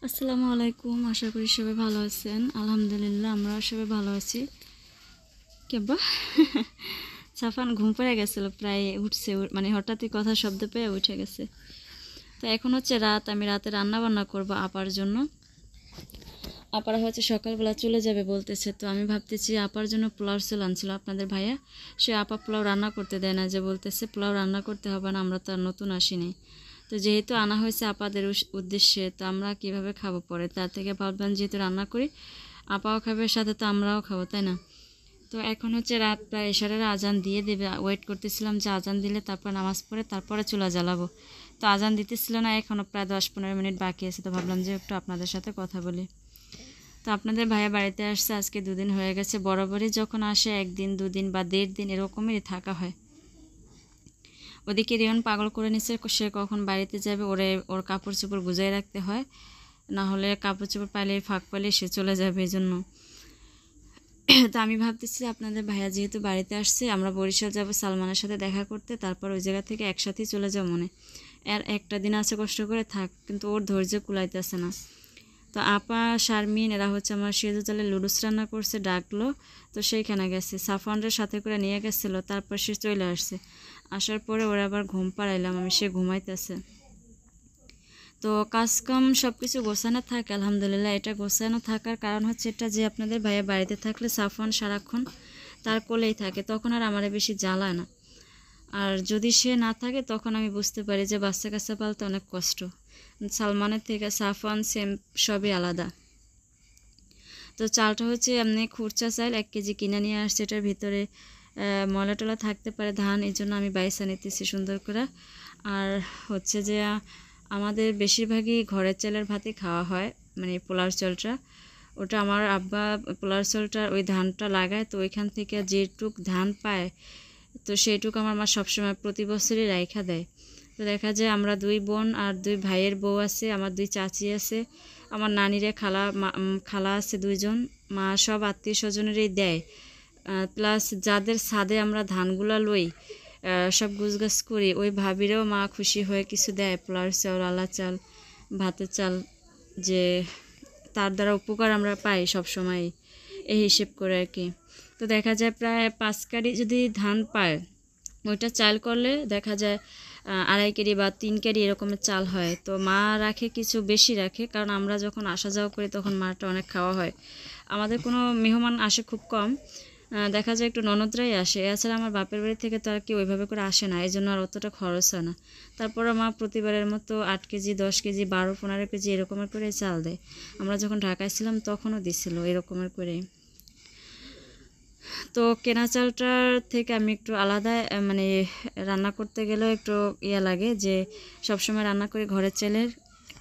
আসসালামু আলাইকুম। আশা করি সবাই ভালো আছেন। আলহামদুলিল্লাহ আমরা সবাই ভালো আছি। কেবা সাফান ঘুম পড়ে গেছিল, প্রায় উঠছে, মানে হঠাৎই কথা শব্দ পেয়ে উঠে গেছে। তো এখন হচ্ছে রাত, আমি রাতে রান্না বান্না করব আপার জন্য। আপারা হচ্ছে সকালবেলা চলে যাবে বলতেছে, তো আমি ভাবতেছি আপার জন্য পোলাও চাল আনছিল আপনাদের ভাইয়া। সে আপা পোলাও রান্না করতে দেয় না, যে বলতেছে পোলাও রান্না করতে হবে না, আমরা তো আর নতুন আসিনি। তো যেহেতু আনা হয়েছে আপাদের উদ্দেশ্যে, তো আমরা কিভাবে খাবো পরে, তার থেকে ভাবলাম যেহেতু রান্না করি আপাও খাবে, সাথে তো আমরাও খাবো, তাই না? তো এখন হচ্ছে রাত প্রায় এশারের আজান দিয়ে দেবে, ওয়েট করতেছিলাম যে আজান দিলে তারপর নামাজ পড়ে তারপরে চুলা জ্বালাবো। তো আজান দিতেছিল না, এখনও প্রায় 10-15 মিনিট বাকি আছে, তো ভাবলাম যে একটু আপনাদের সাথে কথা বলি। তো আপনাদের ভাইয়া বাড়িতে আসছে আজকে 2 দিন হয়ে গেছে। বরাবরই যখন আসে 1 দিন 2 দিন বা 1.5 দিন এরকমই থাকা হয়। ওদিকে রিয়ন পাগল করে নিচ্ছে, সে কখন বাড়িতে যাবে, ওর কাপড় চোপড় গুজাই রাখতে হয়, না হলে কাপড় চোপড় পাইলে ফাঁক পাইলে সে চলে যাবে, এই জন্য। তো আমি ভাবতেছি আপনাদের ভাইয়া যেহেতু বাড়িতে আসছে, আমরা বরিশাল যাব সালমানের সাথে দেখা করতে, তারপর ওই জায়গা থেকে একসাথেই চলে যাব মনে। আর একটা দিন আছে কষ্ট করে থাক, কিন্তু ওর ধৈর্য কুলাইতেছে না। তো আপা শারমিন এরা হচ্ছে আমার সেজুজালে লুডুস রান্না করছে, ডাকলো, তো সেইখানে গেছে, সাফওয়ানের সাথে করে নিয়ে গেছিলো, তারপর সে চলে আসছে। আসার পরে ওরা আবার ঘুম পাড়াইলাম আমি, সে ঘুমাইতেছে। তো কাজকাম সব কিছু গোছানো থাকে আলহামদুলিল্লাহ। এটা গোছানো থাকার কারণ হচ্ছে এটা যে আপনাদের ভাইয়া বাড়িতে থাকলে সাফওয়ান সারাক্ষণ তার কোলেই থাকে, তখন আর আমার বেশি জ্বালায় না। আর যদি সে না থাকে তখন আমি বুঝতে পারি যে বাচ্চা কাচ্চা পালতে অনেক কষ্ট। সালমানের থেকে সাফওয়ান সেম, সবই আলাদা। তো চালটা হচ্ছে এমনি খুরচা চাল 1 কেজি কিনে নিয়ে আসছে, এটার ভিতরে ময়লা টলা থাকতে পারে ধান, এই জন্য আমি বাইসা নিতেছি সুন্দর করে। আর হচ্ছে যে আমাদের বেশিরভাগই ঘরের চালের ভাতই খাওয়া হয়, মানে পোলার চালটা। ওটা আমার আব্বা পোলার চালটা ওই ধানটা লাগায়, তো ওইখান থেকে যেটুক ধান পায় তো সেইটুকু আমার মা সবসময় প্রতি বছরই রাইখা দেয়। তো দেখা যায় আমরা 2 বোন আর 2 ভাইয়ের বউ আছে, আমার 2 চাচি আছে, আমার নানিরে খালা আছে 2 জন, মা সব আত্মীয় স্বজনেরই দেয়। প্লাস যাদের ছাদে আমরা ধানগুলা লই, সব গুছগাছ করি, ওই ভাবিরেও মা খুশি হয়ে কিছু দেয়, পোলার চাল, আলা চাল, ভাতের চাল, যে তার দ্বারা উপকার আমরা পাই সব সময়, এই হিসেব করে আর কি। তো দেখা যায় প্রায় 5 কাঠি যদি ধান পায়, ওইটা চাল করলে দেখা যায় 2.5 কেজি বা 3 কেজি এরকমের চাল হয়। তো মা রাখে কিছু বেশি রাখে, কারণ আমরা যখন আসা যাওয়া করি তখন মাটা অনেক খাওয়া হয়। আমাদের কোনো মেহমান আসে খুব কম, দেখা যায় একটু ননদরাই আসে, এছাড়া আমার বাপের বাড়ি থেকে তো আর কি ওইভাবে করে আসে না, এই জন্য আর অতটা খরচ হয় না। তারপরে মা প্রতিবারের মতো 8 কেজি 10 কেজি 12-15 কেজি এরকমের করে চাল দেয়। আমরা যখন ঢাকায় ছিলাম তখনও দিছিল এরকমের করে। তো কেনা চালটার থেকে আমি একটু আলাদা, মানে রান্না করতে গেলেও একটু লাগে যে সবসময় রান্না করি ঘরের চালের,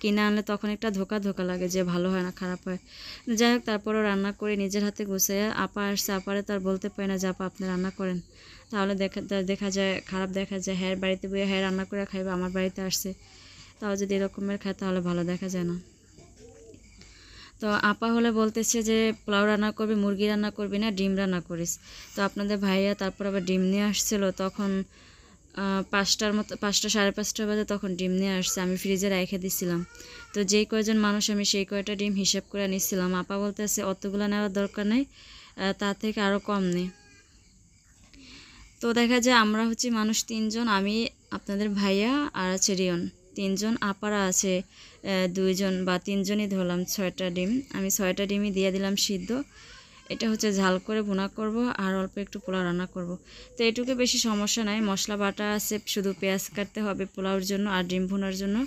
কিনে আনলে তখন একটা ধোকা ধোকা লাগে যে ভালো হয় না খারাপ হয়। যাই হোক, তারপরও রান্না করে নিজের হাতে গুছিয়ে, আপা আসছে, আপারে তো আর বলতে পারি না যে আপা আপনি রান্না করেন, তাহলে দেখা যায় খারাপ, দেখা যায় হ্যাঁ বাড়িতে বইয়ে হ্যাঁ রান্না করে খাইবে, আমার বাড়িতে আসছে, তাও যদি এরকমের খায় তাহলে ভালো দেখা যায় না। তো আপা হলে বলতেছে যে পোলাও রান্না করবি, মুরগি রান্না করবি না, ডিম রান্না করিস। তো আপনাদের ভাইয়া তারপর আবার ডিম নিয়ে আসছিল, তখন 5টার মতো, 5টা 5:30 বাজে তখন ডিম নিয়ে আসছে, আমি ফ্রিজে রেখে দিছিলাম। তো যেই কয়জন মানুষ আমি সেই কয়টা ডিম হিসেব করে নিচ্ছিলাম। আপা বলতেছে অতগুলো নেওয়ার দরকার নেই, তার থেকে আরও কম নেই। তো দেখা যায় আমরা হচ্ছে মানুষ 3 জন, আমি, আপনাদের ভাইয়া আর আছে রিয়ন, 3 জন, আপারা আছে 2 জন বা 3 জনই ধরলাম, 6টা ডিম, আমি 6টা ডিমই দিয়ে দিলাম সিদ্ধ। এটা হচ্ছে ঝাল করে ভুনা করব আর অল্প একটু পোলাও রান্না করব। তো এটুকু বেশি সমস্যা নাই, মশলা বাটা আছে, শুধু পেঁয়াজ কাটতে হবে পোলাওর জন্য আর ডিম ভুনার জন্য।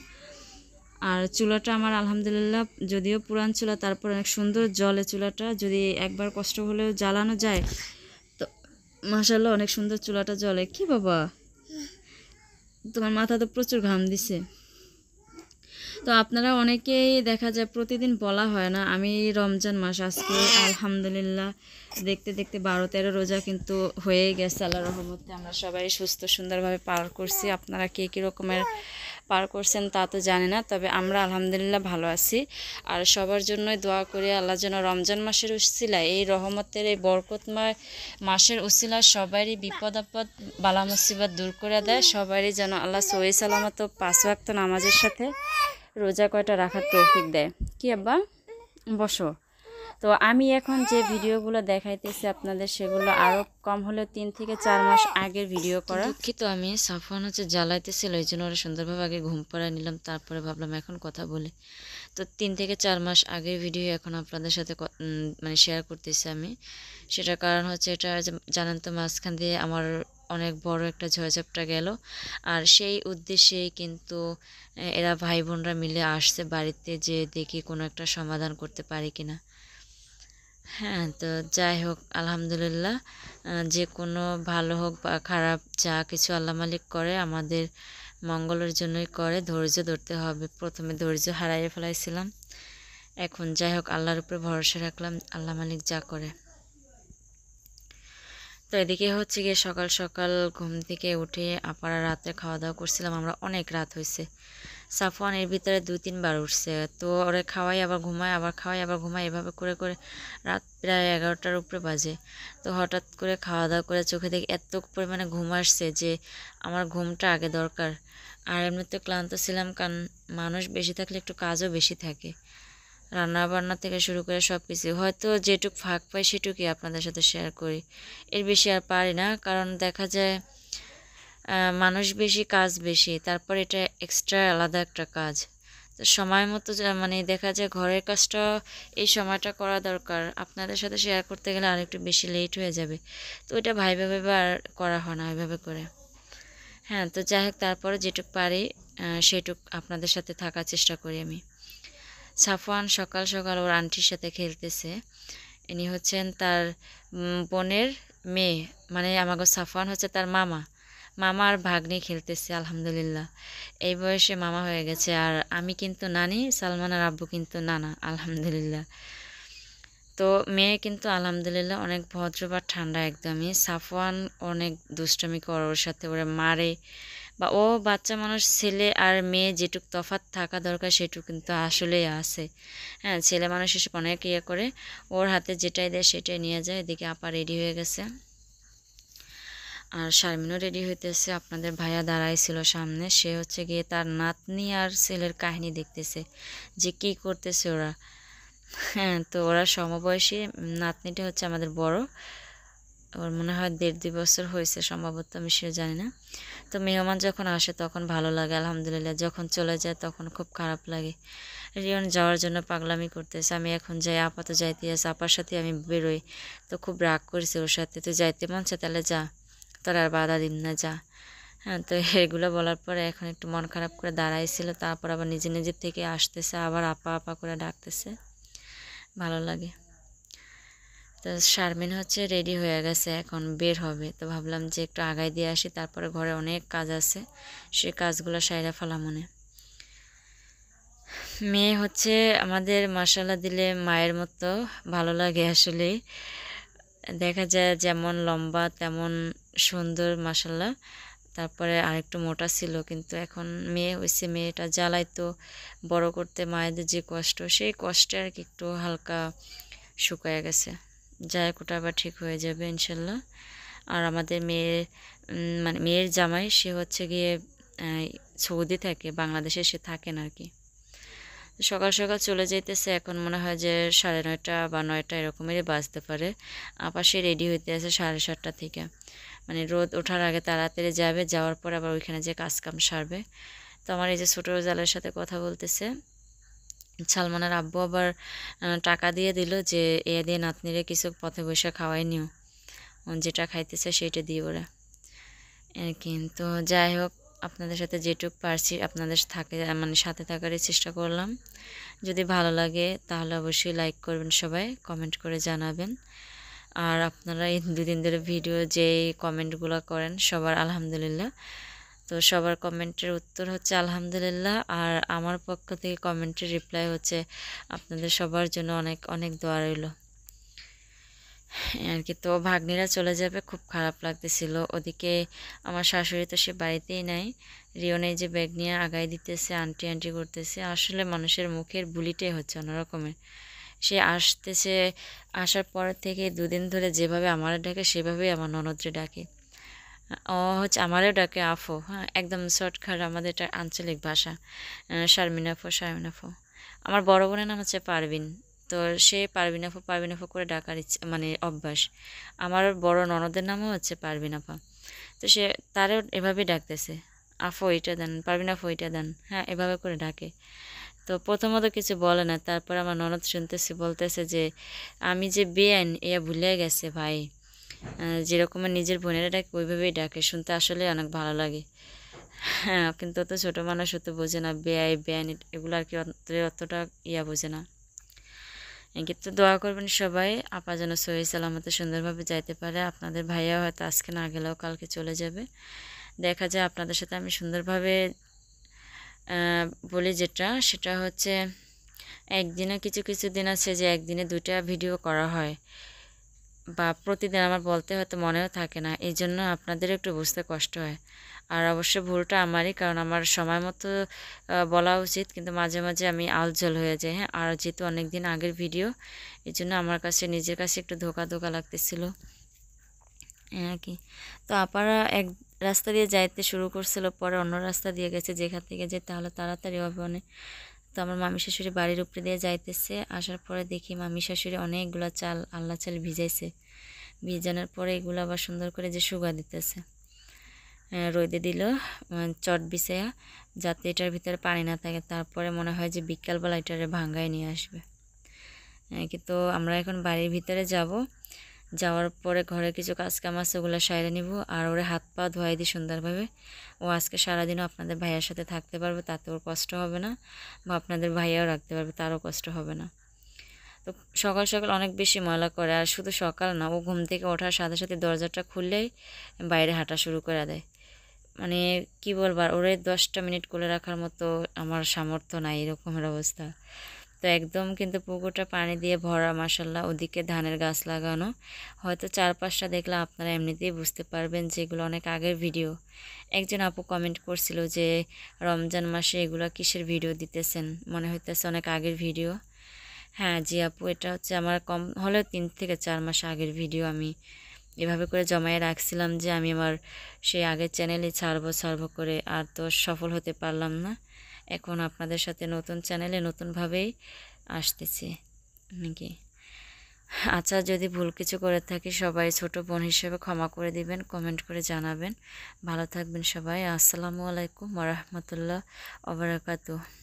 আর চুলাটা আমার আলহামদুলিল্লাহ, যদিও পুরান চুলা তারপর অনেক সুন্দর জলে চুলাটা, যদি একবার কষ্ট হলেও জ্বালানো যায় তো মাশাআল্লাহ অনেক সুন্দর চুলাটা জ্বলে। কি বাবা, তোমার মাথা তো প্রচুর ঘাম দিছে। তো আপনারা অনেকেই দেখা যায় প্রতিদিন বলা হয় না, আমি রমজান মাস আজকে আলহামদুলিল্লাহ দেখতে দেখতে 12-13 রোজা কিন্তু হয়ে গেছে আল্লাহর রহমতে, আমরা সবাই সুস্থ সুন্দরভাবে পার করছি। আপনারা কে কী রকমের পার করছেন তা তো জানি না, তবে আমরা আলহামদুলিল্লাহ ভালো আছি। আর সবার জন্যই দোয়া করি আল্লাহ যেন রমজান মাসের উসিলায়, এই রহমতের এই বরকতময় মাসের উসিলায় সবারই বিপদ আপদ বালা মুসিবত দূর করে দেয়, সবারই যেন আল্লাহ সহি সালামত 5 ওয়াক্ত নামাজের সাথে রোজা কয়টা রাখার তৌফিক দেয়। কি আব্বা, বসো। তো আমি এখন যে ভিডিওগুলো দেখাইতেছি আপনাদের, সেগুলো আরও কম হলেও 3 থেকে 4 মাস আগের ভিডিও করা। দুঃখিত, আমি সাফওয়ান হচ্ছে জ্বালাইতেছিল, এই জন্য ওরা সুন্দরভাবে আগে ঘুম পাড়ায় নিলাম, তারপরে ভাবলাম এখন কথা বলি। তো 3 থেকে 4 মাস আগের ভিডিও এখন আপনাদের সাথে মানে শেয়ার করতেছি আমি। সেটার কারণ হচ্ছে, এটা জানেন তো, মাঝখান দিয়ে আমার অনেক বড় একটা ঝড়ঝাপটা গেল, আর সেই উদ্দেশ্যেই কিন্তু এরা ভাই বোনরা মিলে আসছে বাড়িতে, যে দেখি কোনো একটা সমাধান করতে পারি কিনা। হ্যাঁ, তো যাই হোক, আলহামদুলিল্লাহ, যে কোনো ভালো হোক বা খারাপ, যা কিছু আল্লাহ মালিক করে আমাদের মঙ্গলের জন্যই করে। ধৈর্য ধরতে হবে। প্রথমে ধৈর্য হারাইয়ে ফেলাইছিলাম, এখন যাই হোক আল্লাহর উপরে ভরসা রাখলাম, আল্লাহ মালিক যা করে। তো এদিকে হচ্ছে গিয়ে সকাল সকাল ঘুম থেকে উঠে আপারা রাতে খাওয়া দাওয়া করছিলাম আমরা, অনেক রাত হয়েছে। সাফওয়ান এর ভিতরে 2-3 বার উঠছে, তো ওরে খাওয়াই আবার ঘুমায়, আবার খাওয়াই আবার ঘুমায়, এভাবে করে করে রাত প্রায় 11টার উপরে বাজে। তো হঠাৎ করে খাওয়া দাওয়া করে চোখে দেখে এত পরিমাণে ঘুম আসছে যে আমার ঘুমটা আগে দরকার। আর এমনিতে ক্লান্ত ছিলাম, কারণ মানুষ বেশি থাকলে একটু কাজও বেশি থাকে, রান্না বান্না থেকে শুরু করে সব কিছু। হয়তো যেটুক ফাঁক পাই সেটুকুই আপনাদের সাথে শেয়ার করি, এর বেশি আর পারি না। কারণ দেখা যায় মানুষ বেশি, কাজ বেশি, তারপর এটা এক্সট্রা আলাদা একটা কাজ। তো সময় মতো মানে দেখা যায় ঘরের কাজটা এই সময়টা করা দরকার, আপনাদের সাথে শেয়ার করতে গেলে আর একটু বেশি লেট হয়ে যাবে। তো এটা ভাইবে ভাইবে আর করা হয় না ওইভাবে করে। হ্যাঁ, তো যাই হোক, তারপরে যেটুক পারি সেটুক আপনাদের সাথে থাকার চেষ্টা করি আমি। সাফওয়ান সকাল সকাল ওর আন্টির সাথে খেলতেছে। ইনি হচ্ছেন তার বোনের মেয়ে, মানে আমাগো সাফওয়ান হচ্ছে তার মামা। মামা আর ভাগ্নি খেলতেছে, আলহামদুলিল্লাহ এই বয়সে মামা হয়ে গেছে। আর আমি কিন্তু নানি, সালমানের আব্বু কিন্তু নানা, আলহামদুলিল্লাহ। তো মেয়ে কিন্তু আলহামদুলিল্লাহ অনেক ভদ্র বা ঠান্ডা একদমই। সাফওয়ান অনেক দুষ্টামি করে ওর সাথে, ওরা মারে, বা ও বাচ্চা মানুষ, ছেলে আর মেয়ে যেটুক তফাৎ থাকা দরকার সেটুক কিন্তু আসলেই আছে। হ্যাঁ, ছেলে মানুষ এসব অনেক ইয়ে করে, ওর হাতে যেটাই দেয় সেটাই নিয়ে যায়। এদিকে আপা রেডি হয়ে গেছে, আর শারমিনও রেডি হইতেছে। আপনাদের ভাইয়া দাঁড়াইছিল সামনে, সে হচ্ছে গিয়ে তার নাতনি আর ছেলের কাহিনী দেখতেছে যে কি করতেছে ওরা। হ্যাঁ, তো ওরা সমবয়সী, নাতনিটা হচ্ছে আমাদের বড়, ওর মনে হয় 1.5-2 বছর হয়েছে সম্ভবত, আমি সে জানি না। তো মেহমান যখন আসে তখন ভালো লাগে আলহামদুলিল্লাহ, যখন চলে যায় তখন খুব খারাপ লাগে। রিয়ন যাওয়ার জন্য পাগলামি করতেছে, আমি এখন যাই, আপাতত যাইতে আছে, আপার সাথে আমি বেরোই। তো খুব রাগ করেছে ওর সাথে, তো যাইতে মন চায় তাহলে যা, তোর আর বাধা দিন না, যা। হ্যাঁ, তো এগুলো বলার পরে এখন একটু মন খারাপ করে দাঁড়াইছিল, তারপর আবার নিজে নিজের থেকে আসতেছে, আবার আপা আপা করে ডাকতেছে, ভালো লাগে। তো শারমিন হচ্ছে রেডি হয়ে গেছে, এখন বের হবে। তো ভাবলাম যে একটু আগাই দিয়ে আসি, তারপরে ঘরে অনেক কাজ আছে, সে কাজগুলো সাইরা ফেলা মনে। মেয়ে হচ্ছে আমাদের মাশাআল্লাহ দিলে মায়ের মতো, ভালো লাগে আসলে। দেখা যায় যেমন লম্বা তেমন সুন্দর মাশাআল্লাহ। তারপরে আরেকটু মোটা ছিল, কিন্তু এখন মেয়ে হয়েছে, মেয়েটা জ্বালাইতো বড় করতে, মায়েদের যে কষ্ট, সেই কষ্টে আর কি একটু হালকা শুকায় গেছে। যাই হোক, ওটা আবার ঠিক হয়ে যাবে ইনশাল্লাহ। আর আমাদের মেয়ের মানে মেয়ের জামাই, সে হচ্ছে গিয়ে সৌদি থাকে, বাংলাদেশে সে থাকেন আর কি। সকাল সকাল চলে যাইতেছে, এখন মনে হয় যে 9:30 বা 9টা এরকমেরই বাজতে পারে। আপা সে রেডি হইতে আছে 7:30 থেকে, মানে রোদ ওঠার আগে তাড়াতাড়ি যাবে, যাওয়ার পর আবার ওইখানে যে কাজ কাম সারবে। তো আমার এই যে ছোটো জালের সাথে কথা বলতেছে, সালমানের আব্বু আবার টাকা দিয়ে দিল যে এ দিয়ে নাতনিরে কিছু পথে বসে খাওয়াই নিও, যেটা খাইতেছে সেইটা দিয়ে ওরা আর কি। তো যাই হোক, আপনাদের সাথে যেটুকু পারছি আপনাদের মানে সাথে থাকারই চেষ্টা করলাম। যদি ভালো লাগে তাহলে অবশ্যই লাইক করবেন, সবাই কমেন্ট করে জানাবেন। আর আপনারা এই 2 দিন ধরে ভিডিও যেই কমেন্টগুলো করেন সবার আলহামদুলিল্লাহ। তো সবার কমেন্টের উত্তর হচ্ছে আলহামদুলিল্লাহ, আর আমার পক্ষ থেকে কমেন্টের রিপ্লাই হচ্ছে আপনাদের সবার জন্য অনেক অনেক দোয়া রইল আর কি। তো ভাগ্নিরা চলে যাবে, খুব খারাপ লাগতেছিল। ওদিকে আমার শাশুড়ি তো সে বাড়িতেই নাই, রিয়ন এই যে ব্যাগ নিয়ে আগায় দিতেছে, আন্টি আন্টি করতেছে। আসলে মানুষের মুখের বুলিটাই হচ্ছে অন্যরকমের। সে আসতেছে, আসার পর থেকে 2 দিন ধরে যেভাবে আমার ডাকে সেভাবেই আমার ননদরে ডাকে। ও হচ্ছে আমারও ডাকে আফু, হ্যাঁ একদম শর্টকাট আমাদের এটা আঞ্চলিক ভাষা। শারমিন আপু, শারমিন আপু। আমার বড় বোনের নাম হচ্ছে পারভিন। তো সে পারভিন আপু করে ডাকার ইচ্ছে মানে অভ্যাস। আমার বড় ননদের নামও হচ্ছে পারভিন আপা। তো সে তারও এভাবেই ডাকতেছে, আফু এটা দেন, পারভিন আপু এটা দেন, হ্যাঁ এভাবে করে ডাকে। তো প্রথমত কিছু বলে না, তারপর আমার ননদ শুনতেছে, বলতেছে যে আমি যে বেআইন এয়া ভুলে গেছে ভাই। যেরকম নিজের বোনেরা ডাকে ওইভাবেই ডাকে, শুনতে আসলে অনেক ভালো লাগে। হ্যাঁ কিন্তু তো ছোটো মানুষ হতে বোঝে না, বেআই বেআইন এগুলো আর কি অতটা বোঝে না। কিন্তু দোয়া করবেন সবাই, আপা যেন সহি সালামতে সুন্দরভাবে যাইতে পারে। আপনাদের ভাইয়া হয়তো আজকে না গেলেও কালকে চলে যাবে। দেখা যায় আপনাদের সাথে আমি সুন্দরভাবে বলি যেটা, সেটা হচ্ছে একদিনে কিছু কিছু দিন আছে যে একদিনে 2টা ভিডিও করা হয়, বা প্রতিদিন আমার বলতে হয়তো মনেও থাকে না, এই জন্য আপনাদের একটু বুঝতে কষ্ট হয়। আর অবশ্য ভুলটা আমারই, কারণ আমার সময় মতো বলা উচিত, কিন্তু মাঝে মাঝে আমি আলজল হয়ে যাই। হ্যাঁ, আর যেহেতু অনেক দিন আগের ভিডিও, এই জন্য আমার কাছে নিজের কাছে একটু ধোকা ধোকা লাগতেছিল আর কি। তো আপারা এক রাস্তা দিয়ে যাইতে শুরু করছিল, পরে অন্য রাস্তা দিয়ে গেছে, যেখান থেকে যে তাহলে তাড়াতাড়ি হবে অনেক। তো আমার মামি শাশুড়ি বাড়ির উপরে দিয়ে যাইতেছে, আসার পরে দেখি মামি শাশুড়ি অনেকগুলো চাল, আল্লাহ চাল ভিজাইছে। ভিজানোর পরে এগুলো আবার সুন্দর করে যে শুকা দিতেছে, রোদে দিল চট বিছাইয়া, যাতে এটার ভিতরে পানি না থাকে। তারপরে মনে হয় যে বিকালবেলা এটারে ভাঙ্গায় নিয়ে আসবে। কিন্তু আমরা এখন বাড়ির ভিতরে যাব, যাওয়ার পরে ঘরে কিছু কাজ কাম আছে, ওগুলো সাইরে নিব, আর ওরে হাত পা ধোয়াই দিই সুন্দরভাবে। ও আজকে সারাদিনও আপনাদের ভাইয়ার সাথে থাকতে পারবে, তাতে ওর কষ্ট হবে না, বা আপনাদের ভাইয়াও রাখতে পারবে, তারও কষ্ট হবে না। তো সকাল সকাল অনেক বেশি ময়লা করে, আর শুধু সকাল না, ও ঘুম থেকে ওঠার সাথে সাথে দরজাটা খুললেই বাইরে হাঁটা শুরু করে দেয়। মানে কি বলবার, ওরে 10টা মিনিট কোলে রাখার মতো আমার সামর্থ্য নাই, এরকমের অবস্থা। তো একদম কিন্তু পুকুরটা পানি দিয়ে ভরা, মাসাল্লাহ। ওদিকে ধানের গাছ লাগানো, হয়তো 4-5টা দেখলে আপনারা এমনিতেই বুঝতে পারবেন যে এগুলো অনেক আগের ভিডিও। একজন আপু কমেন্ট করছিল যে রমজান মাসে এগুলো কিসের ভিডিও দিতেছেন, মনে হইতেছে অনেক আগের ভিডিও। হ্যাঁ জি আপু, এটা হচ্ছে আমার কম হলেও 3 থেকে 4 মাস আগের ভিডিও। আমি এভাবে করে জমায়ে রাখছিলাম যে আমি আমার সেই আগের চ্যানেলে ছাড়বো করে, আর তো সফল হতে পারলাম না। এখন আপনাদের সাথে নতুন চ্যানেলে নতুনভাবেই আসতেছি নাকি। আচ্ছা, যদি ভুল কিছু করে থাকি সবাই ছোট বোন হিসেবে ক্ষমা করে দিবেন, কমেন্ট করে জানাবেন। ভালো থাকবেন সবাই। আসসালামু আলাইকুম ওয়া রাহমাতুল্লাহ ওয়া বারাকাতুহু।